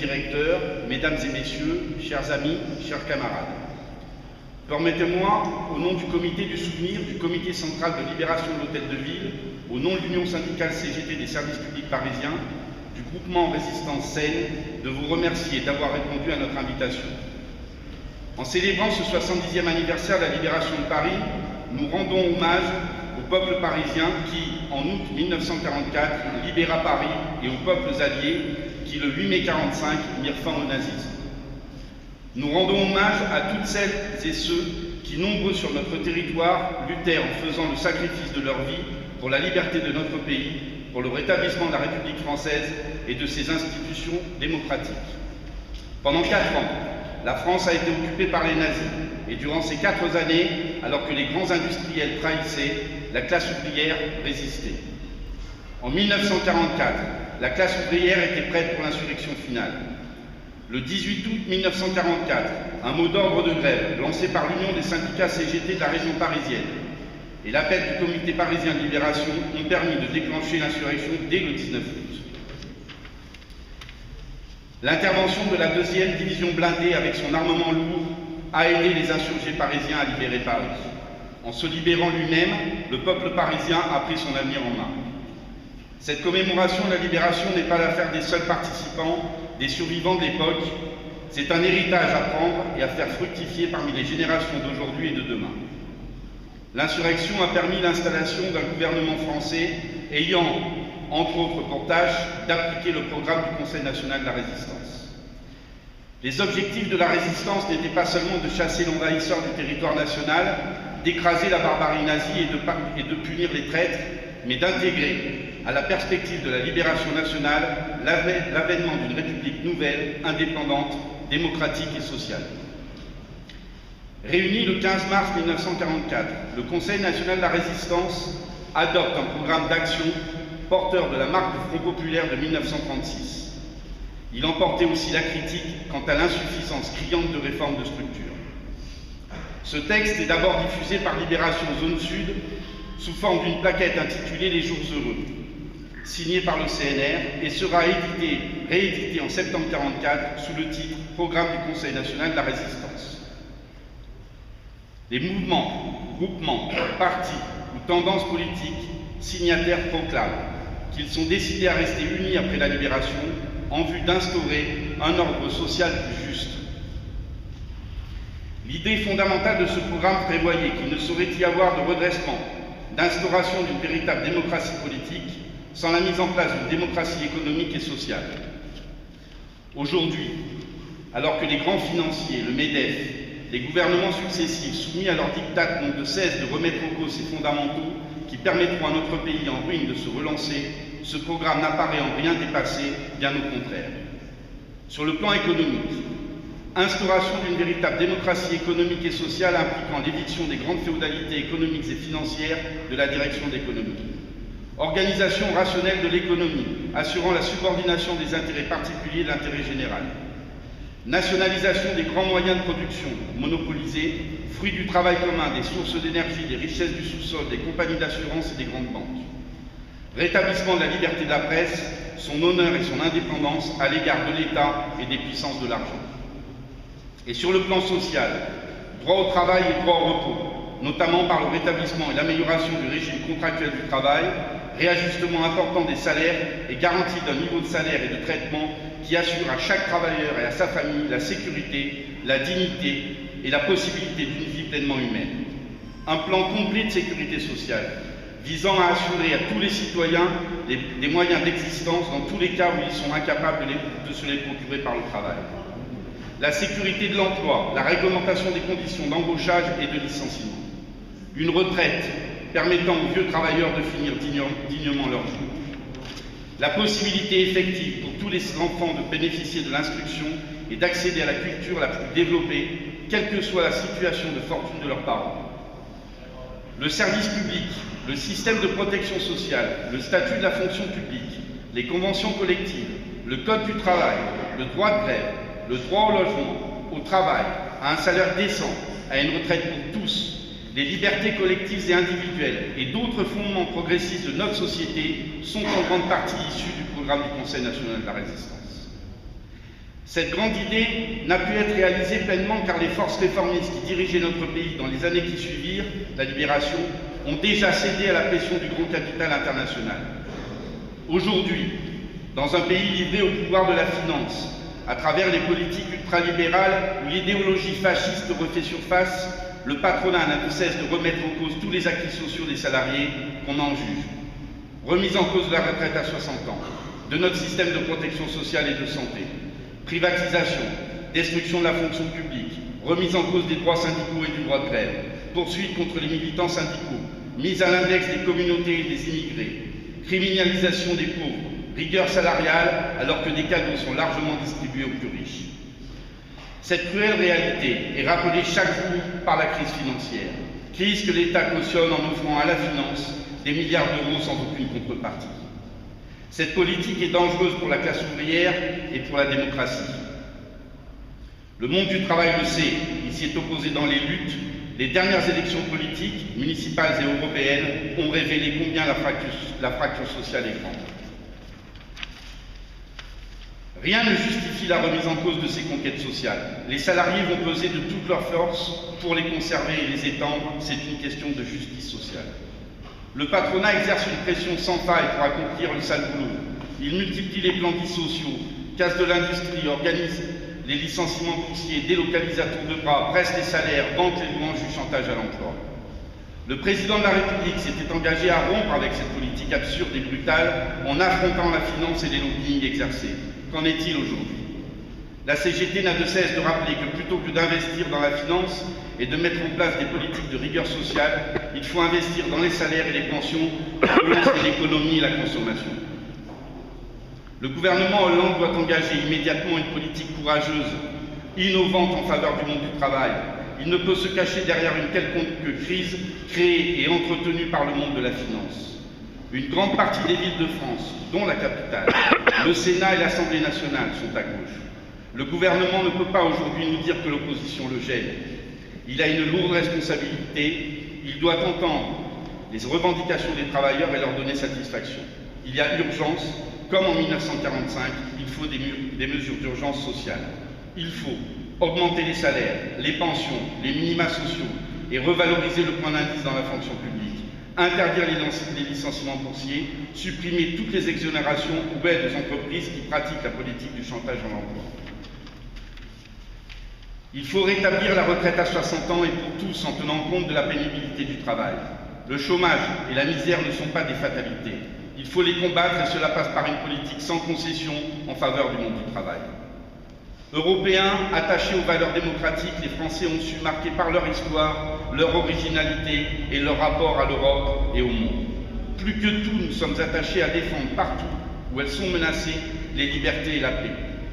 directeur, mesdames et messieurs, chers amis, chers camarades. Permettez-moi, au nom du Comité du Souvenir, du Comité central de libération de l'Hôtel de Ville, au nom de l'Union syndicale CGT des services publics parisiens, du groupement Résistance Seine, de vous remercier d'avoir répondu à notre invitation. En célébrant ce 70e anniversaire de la libération de Paris, nous rendons hommage au peuple parisien qui, en août 1944, libéra Paris et aux peuples alliés qui, le 8 mai 1945, mirent fin au nazisme. Nous rendons hommage à toutes celles et ceux qui, nombreux sur notre territoire, luttèrent en faisant le sacrifice de leur vie pour la liberté de notre pays, pour le rétablissement de la République française et de ses institutions démocratiques. Pendant 4 ans, la France a été occupée par les nazis et durant ces 4 années, alors que les grands industriels trahissaient, la classe ouvrière résistait. En 1944, la classe ouvrière était prête pour l'insurrection finale. Le 18 août 1944, un mot d'ordre de grève lancé par l'Union des syndicats CGT de la région parisienne et l'appel du Comité parisien de libération ont permis de déclencher l'insurrection dès le 19 août. L'intervention de la 2e division blindée avec son armement lourd a aidé les insurgés parisiens à libérer Paris. En se libérant lui-même, le peuple parisien a pris son avenir en main. Cette commémoration de la libération n'est pas l'affaire des seuls participants, des survivants de l'époque. C'est un héritage à prendre et à faire fructifier parmi les générations d'aujourd'hui et de demain. L'insurrection a permis l'installation d'un gouvernement français ayant, entre autres pour tâche, d'appliquer le programme du Conseil national de la résistance. Les objectifs de la résistance n'étaient pas seulement de chasser l'envahisseur du territoire national, d'écraser la barbarie nazie et de punir les traîtres, mais d'intégrer à la perspective de la libération nationale l'avènement d'une république nouvelle, indépendante, démocratique et sociale. Réuni le 15 mars 1944, le Conseil national de la résistance adopte un programme d'action porteur de la marque du Front populaire de 1936. Il emportait aussi la critique quant à l'insuffisance criante de réformes de structure. Ce texte est d'abord diffusé par Libération Zone Sud sous forme d'une plaquette intitulée « Les Jours heureux », signée par le CNR et sera réédité en septembre 1944 sous le titre « Programme du Conseil national de la résistance ». Les mouvements, groupements, partis ou tendances politiques signataires proclament qu'ils sont décidés à rester unis après la libération en vue d'instaurer un ordre social plus juste. L'idée fondamentale de ce programme prévoyait qu'il ne saurait y avoir de redressement, d'instauration d'une véritable démocratie politique sans la mise en place d'une démocratie économique et sociale. Aujourd'hui, alors que les grands financiers, le MEDEF, les gouvernements successifs soumis à leur diktat n'ont de cesse de remettre en cause ces fondamentaux qui permettront à notre pays en ruine de se relancer, ce programme n'apparaît en rien dépassé, bien au contraire. Sur le plan économique, instauration d'une véritable démocratie économique et sociale impliquant l'éviction des grandes féodalités économiques et financières de la direction d'économie. Organisation rationnelle de l'économie, assurant la subordination des intérêts particuliers de l'intérêt général. Nationalisation des grands moyens de production, monopolisés, fruit du travail commun, des sources d'énergie, des richesses du sous-sol, des compagnies d'assurance et des grandes banques. Rétablissement de la liberté de la presse, son honneur et son indépendance à l'égard de l'État et des puissances de l'argent. Et sur le plan social, droit au travail et droit au repos, notamment par le rétablissement et l'amélioration du régime contractuel du travail, réajustement important des salaires et garantie d'un niveau de salaire et de traitement qui assure à chaque travailleur et à sa famille la sécurité, la dignité et la possibilité d'une vie pleinement humaine. Un plan complet de sécurité sociale, visant à assurer à tous les citoyens des moyens d'existence dans tous les cas où ils sont incapables de se les procurer par le travail. La sécurité de l'emploi, la réglementation des conditions d'embauchage et de licenciement. Une retraite permettant aux vieux travailleurs de finir dignement leur vie. La possibilité effective pour tous les enfants de bénéficier de l'instruction et d'accéder à la culture la plus développée, quelle que soit la situation de fortune de leurs parents. Le service public, le système de protection sociale, le statut de la fonction publique, les conventions collectives, le code du travail, le droit de grève, le droit au logement, au travail, à un salaire décent, à une retraite pour tous, les libertés collectives et individuelles et d'autres fondements progressistes de notre société sont en grande partie issus du programme du Conseil national de la résistance. Cette grande idée n'a pu être réalisée pleinement car les forces réformistes qui dirigeaient notre pays dans les années qui suivirent la libération ont déjà cédé à la pression du grand capital international. Aujourd'hui, dans un pays livré au pouvoir de la finance, à travers les politiques ultralibérales où l'idéologie fasciste refait surface, le patronat n'a de cesse de remettre en cause tous les acquis sociaux des salariés qu'on en juge. Remise en cause de la retraite à 60 ans, de notre système de protection sociale et de santé, privatisation, destruction de la fonction publique, remise en cause des droits syndicaux et du droit de grève, poursuite contre les militants syndicaux, mise à l'index des communautés et des immigrés, criminalisation des pauvres, rigueur salariale alors que des cadeaux sont largement distribués aux plus riches. Cette cruelle réalité est rappelée chaque jour par la crise financière, crise que l'État cautionne en offrant à la finance des milliards d'euros sans aucune contrepartie. Cette politique est dangereuse pour la classe ouvrière et pour la démocratie. Le monde du travail le sait, il s'y est opposé dans les luttes. Les dernières élections politiques, municipales et européennes, ont révélé combien la fracture sociale est grande. Rien ne justifie la remise en cause de ces conquêtes sociales. Les salariés vont peser de toutes leurs forces pour les conserver et les étendre. C'est une question de justice sociale. Le patronat exerce une pression sans faille pour accomplir le sale boulot. Il multiplie les plans dits sociaux, casse de l'industrie, organise les licenciements boursiers, délocalise à tour de bras, presse les salaires, vante les louanges du chantage à l'emploi. Le président de la République s'était engagé à rompre avec cette politique absurde et brutale en affrontant la finance et les lobbyings exercés. Qu'en est-il aujourd'hui? La CGT n'a de cesse de rappeler que plutôt que d'investir dans la finance et de mettre en place des politiques de rigueur sociale, il faut investir dans les salaires et les pensions pour relancer l'économie et la consommation. Le gouvernement Hollande doit engager immédiatement une politique courageuse, innovante en faveur du monde du travail. Il ne peut se cacher derrière une quelconque crise créée et entretenue par le monde de la finance. Une grande partie des villes de France, dont la capitale, le Sénat et l'Assemblée nationale sont à gauche. Le gouvernement ne peut pas aujourd'hui nous dire que l'opposition le gêne. Il a une lourde responsabilité, il doit entendre les revendications des travailleurs et leur donner satisfaction. Il y a urgence, comme en 1945, il faut des mesures d'urgence sociale. Il faut augmenter les salaires, les pensions, les minima sociaux et revaloriser le point d'indice dans la fonction publique, interdire les licenciements boursiers, supprimer toutes les exonérations ou aides aux entreprises qui pratiquent la politique du chantage à l'emploi. Il faut rétablir la retraite à 60 ans et pour tous en tenant compte de la pénibilité du travail. Le chômage et la misère ne sont pas des fatalités. Il faut les combattre et cela passe par une politique sans concession en faveur du monde du travail. Européens, attachés aux valeurs démocratiques, les Français ont su marquer par leur histoire, leur originalité et leur rapport à l'Europe et au monde. Plus que tout, nous sommes attachés à défendre partout où elles sont menacées les libertés et la paix.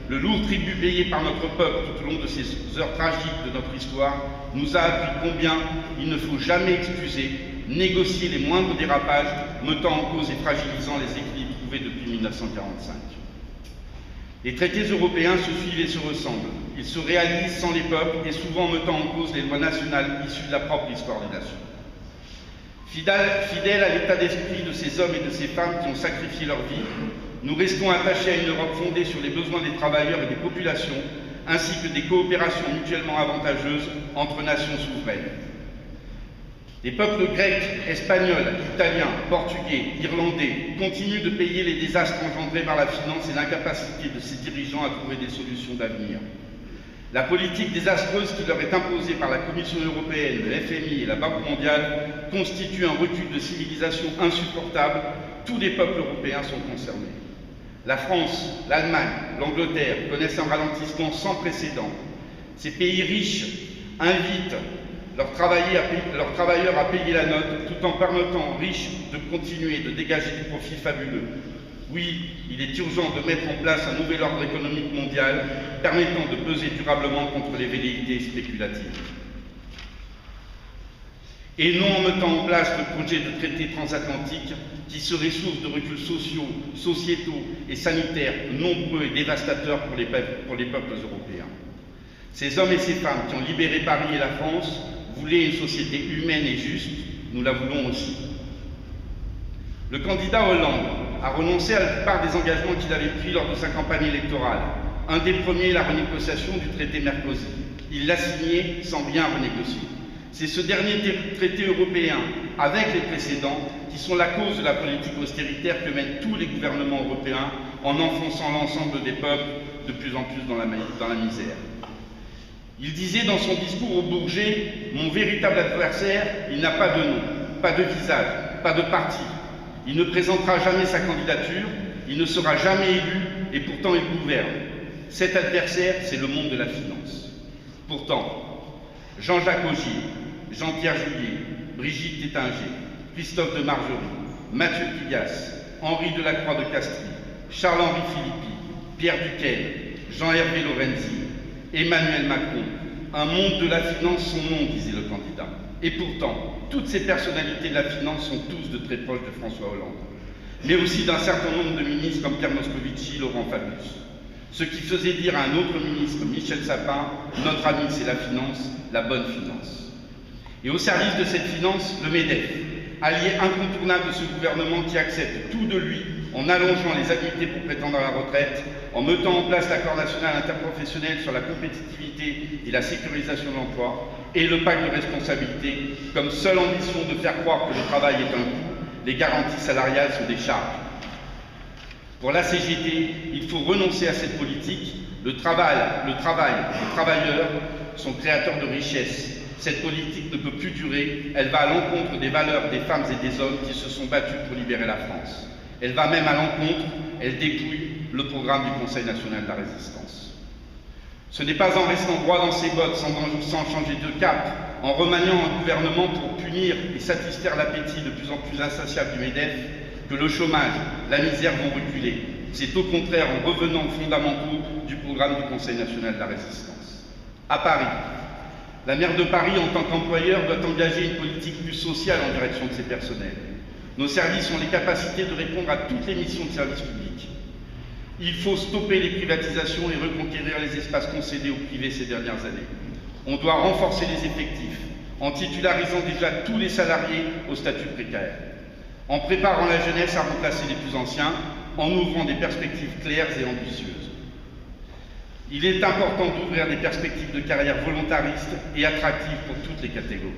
Le lourd tribut payé par notre peuple tout au long de ces heures tragiques de notre histoire nous a appris combien il ne faut jamais excuser, négocier les moindres dérapages, mettant en cause et fragilisant les équilibres trouvés depuis 1945. Les traités européens se suivent et se ressemblent. Ils se réalisent sans les peuples et souvent mettant en cause les lois nationales issues de la propre histoire des nations. Fidèles à l'état d'esprit de ces hommes et de ces femmes qui ont sacrifié leur vie, nous restons attachés à une Europe fondée sur les besoins des travailleurs et des populations, ainsi que des coopérations mutuellement avantageuses entre nations souveraines. Les peuples grecs, espagnols, italiens, portugais, irlandais continuent de payer les désastres engendrés par la finance et l'incapacité de ses dirigeants à trouver des solutions d'avenir. La politique désastreuse qui leur est imposée par la Commission européenne, le FMI et la Banque mondiale constitue un recul de civilisation insupportable. Tous les peuples européens sont concernés. La France, l'Allemagne, l'Angleterre connaissent un ralentissement sans précédent. Ces pays riches invitent leurs travailleurs à payer la note tout en permettant aux riches de continuer de dégager des profits fabuleux. Oui, il est urgent de mettre en place un nouvel ordre économique mondial permettant de peser durablement contre les velléités spéculatives. Et non en mettant en place le projet de traité transatlantique qui serait source de reculs sociaux, sociétaux et sanitaires nombreux et dévastateurs pour les peuples européens. Ces hommes et ces femmes qui ont libéré Paris et la France voulaient une société humaine et juste, nous la voulons aussi. Le candidat Hollande a renoncé à la plupart des engagements qu'il avait pris lors de sa campagne électorale. un des premiers la renégociation du traité Mercosur. Il l'a signé sans rien renégocier. C'est ce dernier traité européen, avec les précédents, qui sont la cause de la politique austéritaire que mènent tous les gouvernements européens en enfonçant l'ensemble des peuples de plus en plus dans la misère. Il disait dans son discours au Bourget, « Mon véritable adversaire, il n'a pas de nom, pas de visage, pas de parti. Il ne présentera jamais sa candidature, il ne sera jamais élu, et pourtant il gouverne. Cet adversaire, c'est le monde de la finance. » Pourtant, Jean-Jacques Augier, Jean-Pierre Juillet, Brigitte Tétinger, Christophe de Margerie, Mathieu Pigasse, Henri Delacroix de Castries, Charles-Henri Philippi, Pierre Duquesne, Jean-Hervé Lorenzi, Emmanuel Macron, un monde de la finance son nom, disait le candidat. Et pourtant, toutes ces personnalités de la finance sont tous de très proches de François Hollande, mais aussi d'un certain nombre de ministres comme Pierre Moscovici, Laurent Fabius. Ce qui faisait dire à un autre ministre, Michel Sapin, notre ami c'est la finance, la bonne finance. Et au service de cette finance, le MEDEF, allié incontournable de ce gouvernement qui accepte tout de lui en allongeant les annuités pour prétendre à la retraite, en mettant en place l'accord national interprofessionnel sur la compétitivité et la sécurisation de l'emploi, et le pacte de responsabilité, comme seule ambition de faire croire que le travail est un coût, les garanties salariales sont des charges. Pour la CGT, il faut renoncer à cette politique. Le travail, les travailleurs sont créateurs de richesses. Cette politique ne peut plus durer, elle va à l'encontre des valeurs des femmes et des hommes qui se sont battus pour libérer la France. Elle va même à l'encontre, elle dépouille le programme du Conseil national de la résistance. Ce n'est pas en restant droit dans ses bottes, sans changer de cap, en remaniant un gouvernement pour punir et satisfaire l'appétit de plus en plus insatiable du MEDEF, que le chômage, la misère vont reculer. C'est au contraire en revenant aux fondamentaux du programme du Conseil national de la résistance. À Paris, la maire de Paris, en tant qu'employeur, doit engager une politique plus sociale en direction de ses personnels. Nos services ont les capacités de répondre à toutes les missions de service public. Il faut stopper les privatisations et reconquérir les espaces concédés au privé ces dernières années. On doit renforcer les effectifs, en titularisant déjà tous les salariés au statut précaire, en préparant la jeunesse à remplacer les plus anciens, en ouvrant des perspectives claires et ambitieuses. Il est important d'ouvrir des perspectives de carrière volontaristes et attractives pour toutes les catégories.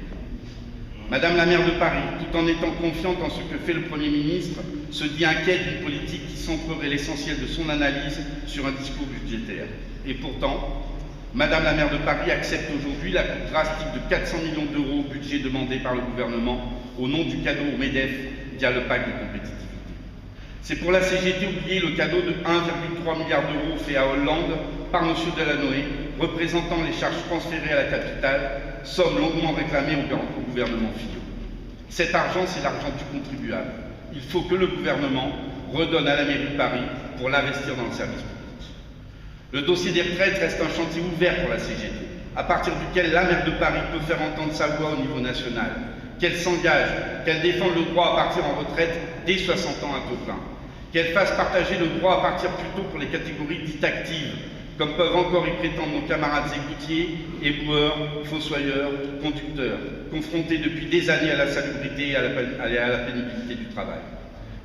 Madame la maire de Paris, tout en étant confiante en ce que fait le Premier ministre, se dit inquiète d'une politique qui centrerait l'essentiel de son analyse sur un discours budgétaire. Et pourtant, Madame la maire de Paris accepte aujourd'hui la coupe drastique de 400 millions d'euros au budget demandé par le gouvernement au nom du cadeau au MEDEF via le pacte de compétitivité. C'est pour la CGT oublier le cadeau de 1,3 milliard d'euros fait à Hollande par M. Delanoë, représentant les charges transférées à la capitale, somme longuement réclamée au gouvernement Fillon. Cet argent, c'est l'argent du contribuable. Il faut que le gouvernement redonne à la mairie de Paris pour l'investir dans le service public. Le dossier des retraites reste un chantier ouvert pour la CGT, à partir duquel la maire de Paris peut faire entendre sa voix au niveau national, qu'elle s'engage, qu'elle défende le droit à partir en retraite dès 60 ans à taux plein, qu'elle fasse partager le droit à partir plus tôt pour les catégories dites actives, comme peuvent encore y prétendre nos camarades égoutiers, éboueurs, fossoyeurs, conducteurs, confrontés depuis des années à la salubrité et à la pénibilité du travail.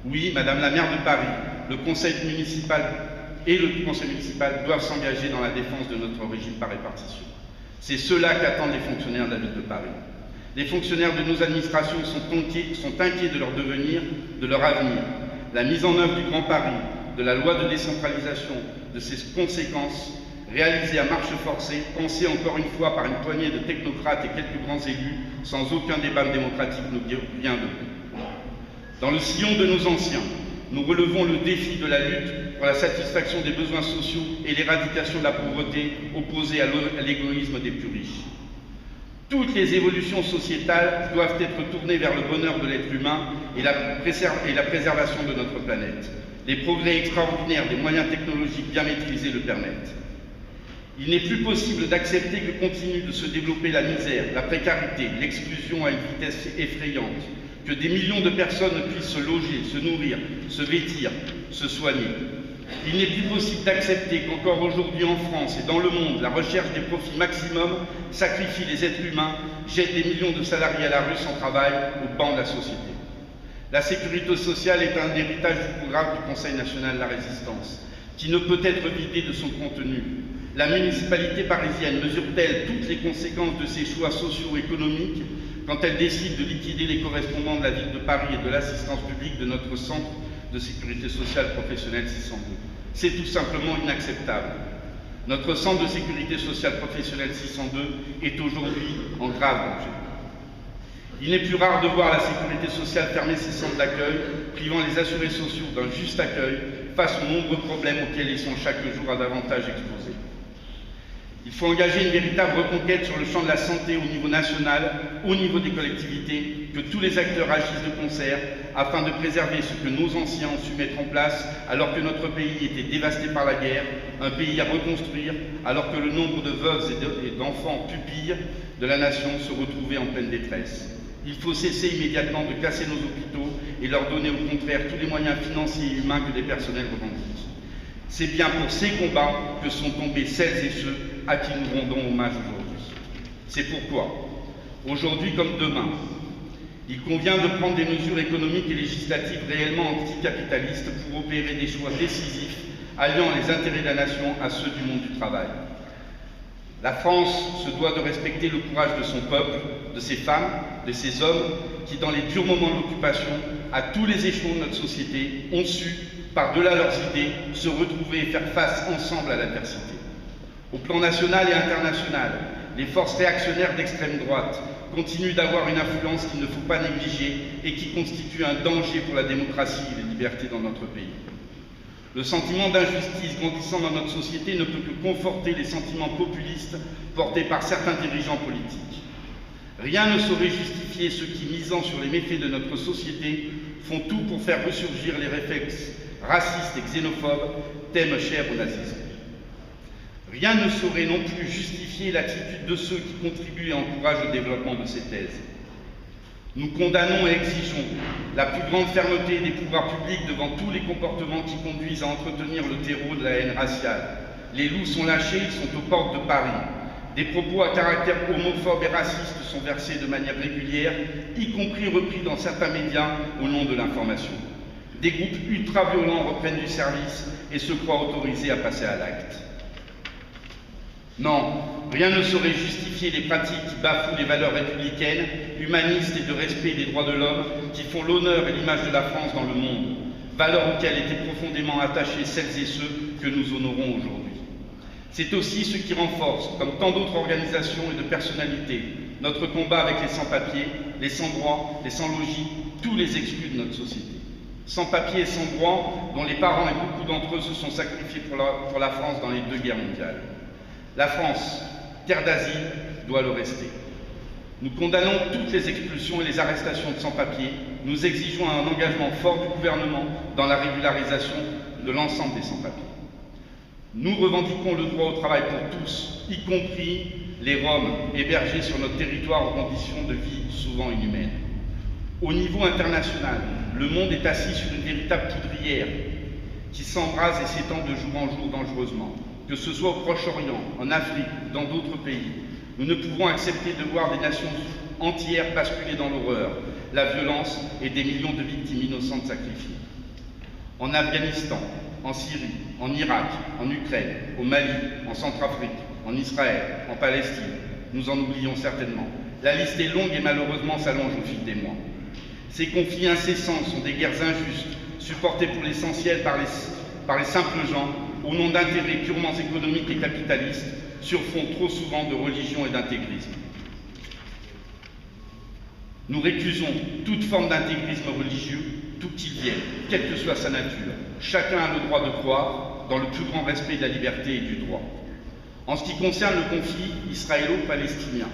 Oui, Madame la maire de Paris, le conseil municipal et le conseil municipal doivent s'engager dans la défense de notre régime par répartition. C'est cela qu'attendent les fonctionnaires de la ville de Paris. Les fonctionnaires de nos administrations sont inquiets de leur devenir, de leur avenir. La mise en œuvre du Grand Paris, de la loi de décentralisation, de ses conséquences, réalisées à marche forcée, pensées encore une fois par une poignée de technocrates et quelques grands élus, sans aucun débat démocratique nous vient de bon. Dans le sillon de nos anciens, nous relevons le défi de la lutte pour la satisfaction des besoins sociaux et l'éradication de la pauvreté opposée à l'égoïsme des plus riches. Toutes les évolutions sociétales doivent être tournées vers le bonheur de l'être humain et la préservation de notre planète. Les progrès extraordinaires des moyens technologiques bien maîtrisés le permettent. Il n'est plus possible d'accepter que continue de se développer la misère, la précarité, l'exclusion à une vitesse effrayante, que des millions de personnes ne puissent se loger, se nourrir, se vêtir, se soigner. Il n'est plus possible d'accepter qu'encore aujourd'hui en France et dans le monde, la recherche des profits maximum sacrifie les êtres humains, jette des millions de salariés à la rue sans travail, au banc de la société. La sécurité sociale est un héritage du programme du Conseil national de la résistance, qui ne peut être vidé de son contenu. La municipalité parisienne mesure-t-elle toutes les conséquences de ses choix socio-économiques quand elle décide de liquider les correspondants de la ville de Paris et de l'assistance publique de notre centre de sécurité sociale professionnelle 602? C'est tout simplement inacceptable. Notre centre de sécurité sociale professionnelle 602 est aujourd'hui en grave danger. Il n'est plus rare de voir la sécurité sociale fermer ses centres d'accueil, privant les assurés sociaux d'un juste accueil face aux nombreux problèmes auxquels ils sont chaque jour à davantage exposés. Il faut engager une véritable reconquête sur le champ de la santé au niveau national, au niveau des collectivités, que tous les acteurs agissent de concert afin de préserver ce que nos anciens ont su mettre en place alors que notre pays était dévasté par la guerre, un pays à reconstruire alors que le nombre de veuves et d'enfants pupilles de la nation se retrouvait en pleine détresse. Il faut cesser immédiatement de casser nos hôpitaux et leur donner au contraire tous les moyens financiers et humains que les personnels revendiquent. C'est bien pour ces combats que sont tombés celles et ceux à qui nous rendons hommage aujourd'hui. C'est pourquoi, aujourd'hui comme demain, il convient de prendre des mesures économiques et législatives réellement anticapitalistes pour opérer des choix décisifs, alliant les intérêts de la nation à ceux du monde du travail. La France se doit de respecter le courage de son peuple, de ses femmes, de ses hommes, qui, dans les durs moments de l'occupation, à tous les échelons de notre société, ont su, par-delà leurs idées, se retrouver et faire face ensemble à l'adversité. Au plan national et international, les forces réactionnaires d'extrême droite continuent d'avoir une influence qu'il ne faut pas négliger et qui constitue un danger pour la démocratie et les libertés dans notre pays. Le sentiment d'injustice grandissant dans notre société ne peut que conforter les sentiments populistes portés par certains dirigeants politiques. Rien ne saurait justifier ceux qui, misant sur les méfaits de notre société, font tout pour faire ressurgir les réflexes racistes et xénophobes, thème cher au nazisme. Rien ne saurait non plus justifier l'attitude de ceux qui contribuent et encouragent au développement de ces thèses. Nous condamnons et exigeons la plus grande fermeté des pouvoirs publics devant tous les comportements qui conduisent à entretenir le terreau de la haine raciale. Les loups sont lâchés, ils sont aux portes de Paris. Des propos à caractère homophobe et raciste sont versés de manière régulière, y compris repris dans certains médias au nom de l'information. Des groupes ultra-violents reprennent du service et se croient autorisés à passer à l'acte. Non, rien ne saurait justifier les pratiques qui bafouent les valeurs républicaines, humanistes et de respect des droits de l'homme qui font l'honneur et l'image de la France dans le monde, valeurs auxquelles étaient profondément attachés celles et ceux que nous honorons aujourd'hui. C'est aussi ce qui renforce, comme tant d'autres organisations et de personnalités, notre combat avec les sans-papiers, les sans-droits, les sans-logis, tous les exclus de notre société. Sans-papiers et sans-droits, dont les parents et beaucoup d'entre eux se sont sacrifiés pour la France dans les 2 guerres mondiales. La France, terre d'asile, doit le rester. Nous condamnons toutes les expulsions et les arrestations de sans-papiers. Nous exigeons un engagement fort du gouvernement dans la régularisation de l'ensemble des sans-papiers. Nous revendiquons le droit au travail pour tous, y compris les Roms hébergés sur notre territoire en conditions de vie souvent inhumaines. Au niveau international, le monde est assis sur une véritable poudrière qui s'embrase et s'étend de jour en jour dangereusement. Que ce soit au Proche-Orient, en Afrique ou dans d'autres pays, nous ne pouvons accepter de voir des nations entières basculer dans l'horreur, la violence et des millions de victimes innocentes sacrifiées. En Afghanistan, en Syrie, en Irak, en Ukraine, au Mali, en Centrafrique, en Israël, en Palestine, nous en oublions certainement. La liste est longue et malheureusement s'allonge au fil des mois. Ces conflits incessants sont des guerres injustes, supportées pour l'essentiel par les simples gens, au nom d'intérêts purement économiques et capitalistes, sur fond trop souvent de religion et d'intégrisme. Nous récusons toute forme d'intégrisme religieux, d'où qu'il vienne, quelle que soit sa nature. Chacun a le droit de croire dans le plus grand respect de la liberté et du droit. En ce qui concerne le conflit israélo-palestinien,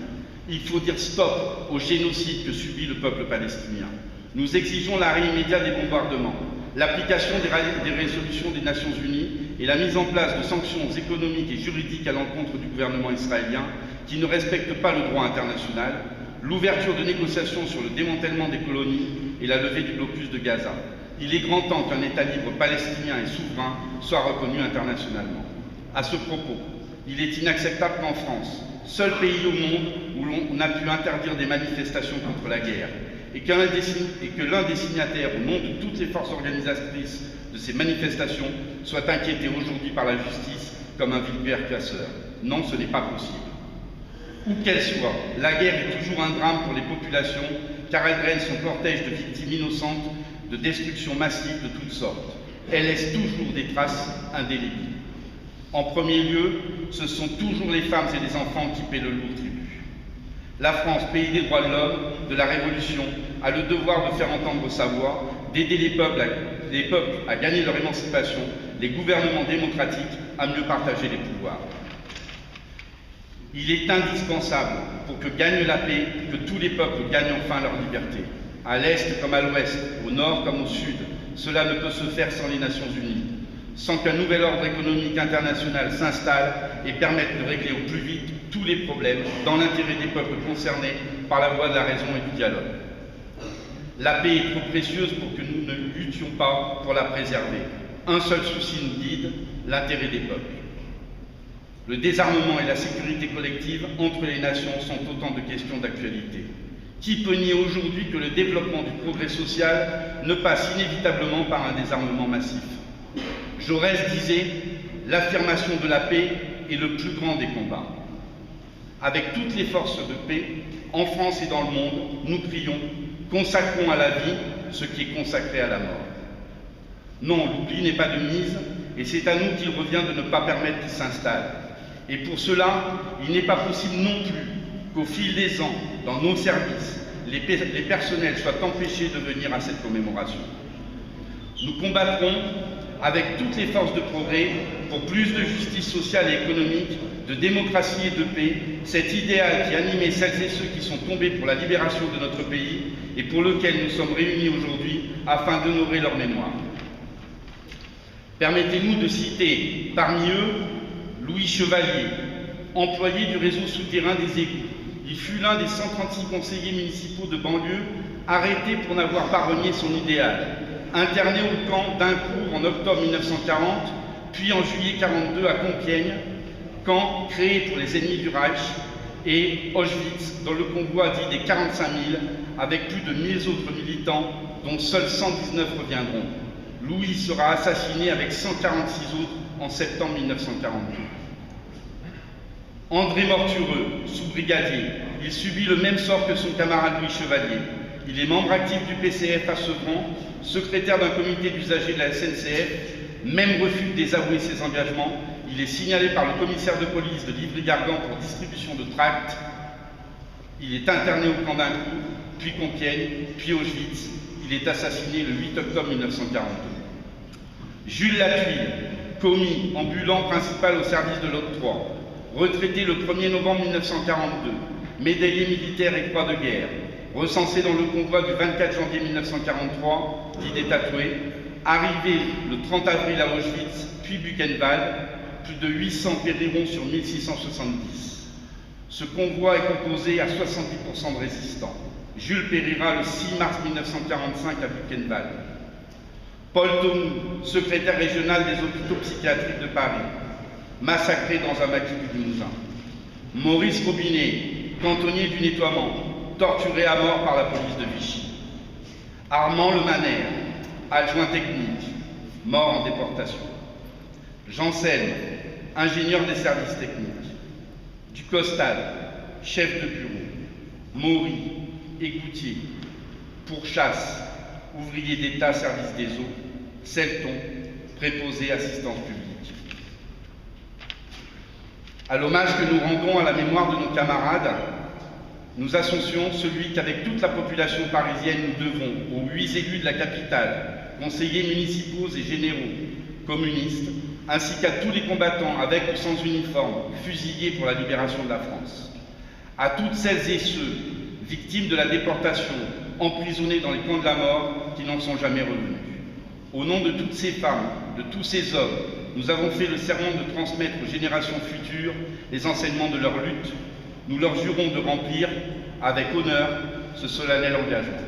il faut dire stop au génocide que subit le peuple palestinien. Nous exigeons l'arrêt immédiat des bombardements, l'application des résolutions des Nations Unies et la mise en place de sanctions économiques et juridiques à l'encontre du gouvernement israélien qui ne respecte pas le droit international, l'ouverture de négociations sur le démantèlement des colonies et la levée du blocus de Gaza. Il est grand temps qu'un État libre palestinien et souverain soit reconnu internationalement. À ce propos, il est inacceptable qu'en France, seul pays au monde où l'on a pu interdire des manifestations contre la guerre, et que l'un des signataires, au nom de toutes les forces organisatrices de ces manifestations, soit inquiété aujourd'hui par la justice comme un vulgaire casseur. Non, ce n'est pas possible. Où qu'elle soit, la guerre est toujours un drame pour les populations, car elle draine son cortège de victimes innocentes, de destruction massive de toutes sortes. Elle laisse toujours des traces indélébiles. En premier lieu, ce sont toujours les femmes et les enfants qui paient le lourd tribut. La France, pays des droits de l'homme, de la Révolution, a le devoir de faire entendre sa voix, d'aider les peuples à gagner leur émancipation, les gouvernements démocratiques à mieux partager les pouvoirs. Il est indispensable pour que gagne la paix, que tous les peuples gagnent enfin leur liberté. À l'Est comme à l'Ouest, au Nord comme au Sud, cela ne peut se faire sans les Nations Unies, sans qu'un nouvel ordre économique international s'installe et permette de régler au plus vite tous les problèmes dans l'intérêt des peuples concernés par la voie de la raison et du dialogue. La paix est trop précieuse pour que nous ne luttions pas pour la préserver. Un seul souci nous guide, l'intérêt des peuples. Le désarmement et la sécurité collective entre les nations sont autant de questions d'actualité. Qui peut nier aujourd'hui que le développement du progrès social ne passe inévitablement par un désarmement massif? Jaurès disait « L'affirmation de la paix est le plus grand des combats ». Avec toutes les forces de paix, en France et dans le monde, nous crions « Consacrons à la vie ce qui est consacré à la mort ». Non, l'oubli n'est pas de mise, et c'est à nous qu'il revient de ne pas permettre qu'il s'installe. Et pour cela, il n'est pas possible non plus qu'au fil des ans, dans nos services, les personnels soient empêchés de venir à cette commémoration. Nous combattrons avec toutes les forces de progrès pour plus de justice sociale et économique, de démocratie et de paix, cet idéal qui animait celles et ceux qui sont tombés pour la libération de notre pays et pour lequel nous sommes réunis aujourd'hui afin d'honorer leur mémoire. Permettez-nous de citer parmi eux Louis Chevalier, employé du réseau souterrain des égouts. Il fut l'un des 136 conseillers municipaux de banlieue arrêtés pour n'avoir pas renié son idéal. Interné au camp d'Incourt en octobre 1940, puis en juillet 1942 à Compiègne, camp créé pour les ennemis du Reich, et Auschwitz, dans le convoi dit des 45 000, avec plus de 1000 autres militants, dont seuls 119 reviendront. Louis sera assassiné avec 146 autres en septembre 1942. André Mortureux, sous-brigadier, il subit le même sort que son camarade Louis Chevalier. Il est membre actif du PCF à Sevran, secrétaire d'un comité d'usagers de la SNCF, même refuse de désavouer ses engagements. Il est signalé par le commissaire de police de Livry-Gargan pour distribution de tracts. Il est interné au camp d'Incourt, puis Compiègne, puis Auschwitz. Il est assassiné le 8 octobre 1942. Jules Latuile, commis ambulant principal au service de l'Octroi, retraité le 1er novembre 1942, médaillé militaire et croix de guerre, recensé dans le convoi du 24 janvier 1943, dit des tatoués, arrivé le 30 avril à Auschwitz, puis Buchenwald, plus de 800 périront sur 1670. Ce convoi est composé à 70% de résistants. Jules périra le 6 mars 1945 à Buchenwald. Paul Tomou, secrétaire régional des hôpitaux psychiatriques de Paris, massacré dans un maquis du Limousin. Maurice Robinet, cantonnier du nettoiement, torturé à mort par la police de Vichy. Armand Lemaner, adjoint technique, mort en déportation. Jean Selme, ingénieur des services techniques. Ducostal, chef de bureau. Maury, égoutier. Pourchasse, ouvrier d'État, service des eaux. Celton, préposé, assistance publique. À l'hommage que nous rendons à la mémoire de nos camarades, nous associons celui qu'avec toute la population parisienne nous devons aux 8 élus de la capitale, conseillers municipaux et généraux, communistes, ainsi qu'à tous les combattants avec ou sans uniforme, fusillés pour la libération de la France. À toutes celles et ceux, victimes de la déportation, emprisonnés dans les camps de la mort, qui n'en sont jamais revenus. Au nom de toutes ces femmes, de tous ces hommes, nous avons fait le serment de transmettre aux générations futures les enseignements de leur lutte. Nous leur jurons de remplir, avec honneur, ce solennel engagement.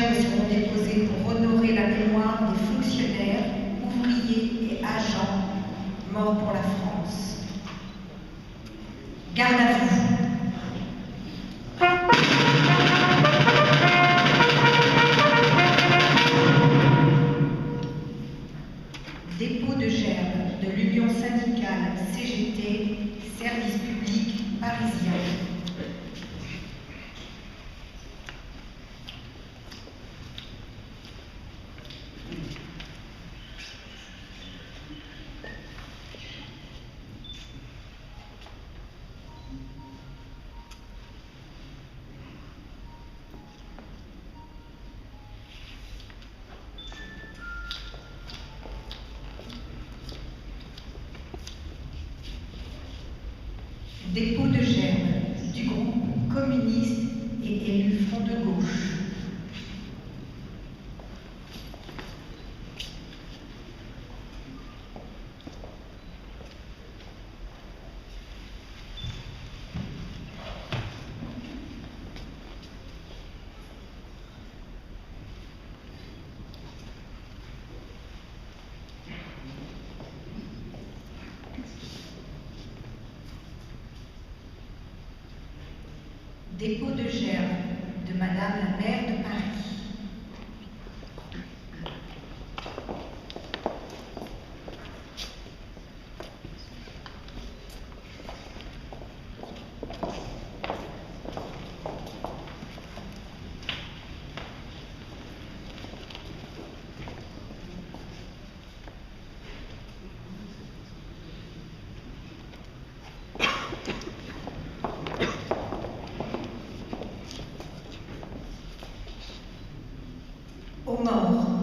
gerbes seront déposées pour honorer la mémoire des fonctionnaires, ouvriers et agents morts pour la France. Garde à vous. Dépôt de gerbes de l'Union syndicale CGT, service public parisien. Dépôt de gerbes du groupe communiste et élu Front de gauche. Dépôt de gerbes de Madame la maire de Paris. Aux morts.